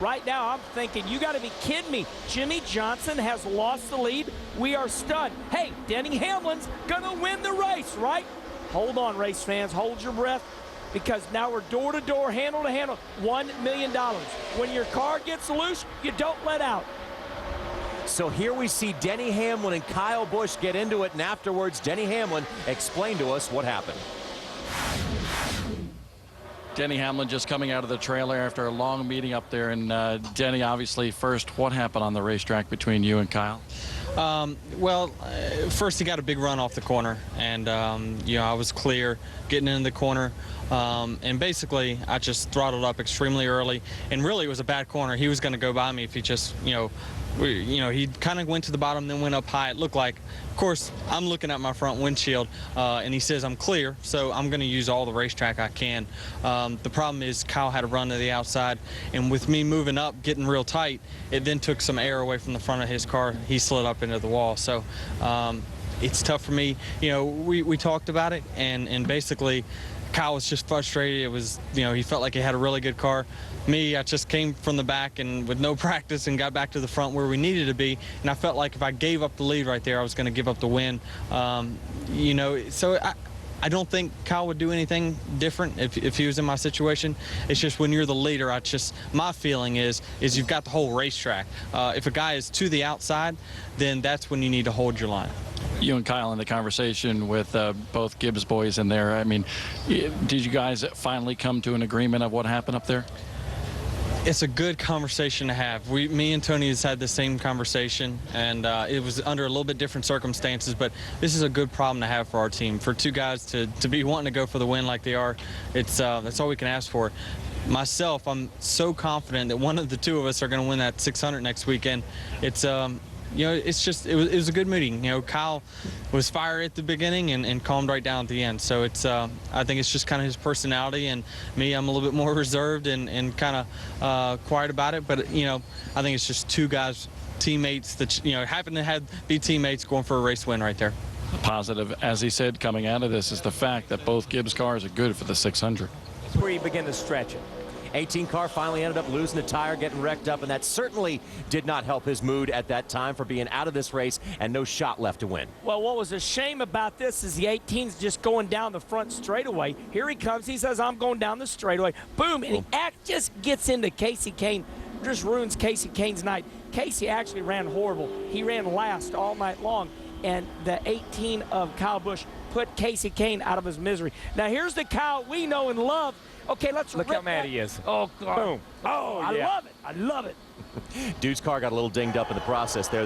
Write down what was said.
Right now, I'm thinking, you got to be kidding me. Jimmy Johnson has lost the lead. We are stunned. Hey, Denny Hamlin's going to win the race, right? Hold on, race fans. Hold your breath, because now we're door-to-door, handle-to-handle, $1 million. When your car gets loose, you don't let out. So here we see Denny Hamlin and Kyle Busch get into it, and afterwards, Denny Hamlin explained to us what happened. Denny Hamlin just coming out of the trailer after a long meeting up there. And Denny, obviously, first, what happened on the racetrack between you and Kyle? First he got a big run off the corner, and I was clear getting into the corner, and basically I just throttled up extremely early, and really it was a bad corner. He was going to go by me if he just he kind of went to the bottom, then went up high. It looked like, of course, I'm looking at my front windshield, and he says I'm clear, so I'm going to use all the racetrack I can. The problem is Kyle had a run to the outside, and with me moving up, getting real tight, it then took some air away from the front of his car. He slid up into the wall. So it's tough for me. We talked about it, and basically Kyle was just frustrated. It was, he felt like he had a really good car. Me, I just came from the back and with no practice and got back to the front where we needed to be, and I felt like if I gave up the lead right there, I was going to give up the win. So I don't think Kyle would do anything different if he was in my situation. It's just when you're the leader, my feeling is you've got the whole racetrack. If a guy is to the outside, then that's when you need to hold your line. You and Kyle in the conversation with both Gibbs boys in there. I mean, did you guys finally come to an agreement of what happened up there? It's a good conversation to have. Me and Tony has had the same conversation, and it was under a little bit different circumstances, but this is a good problem to have for our team. For two guys to be wanting to go for the win like they are, that's all we can ask for. Myself, I'm so confident that one of the two of us are going to win that 600 next weekend. It was a good meeting. Kyle was fiery at the beginning and calmed right down at the end. So I think it's just kind of his personality, and me, I'm a little bit more reserved and kind of quiet about it. But I think it's just two guys, teammates that happen to be teammates going for a race win right there. Positive, as he said, coming out of this is the fact that both Gibbs cars are good for the 600. That's where you begin to stretch it. 18 car finally ended up losing the tire, getting wrecked up, and that certainly did not help his mood at that time for being out of this race and no shot left to win. Well, what was a shame about this is the 18's just going down the front straightaway. Here he comes. He says, I'm going down the straightaway. Boom. And he just gets into Kasey Kahne. Just ruins Kasey Kahne's night. Kasey actually ran horrible. He ran last all night long. And the 18 of Kyle Busch put Kasey Kahne out of his misery. Now, here's the Kyle we know and love. Okay, let's look how mad he is. Oh, God. Boom. Oh, I love it. I love it. Dude's car got a little dinged up in the process there.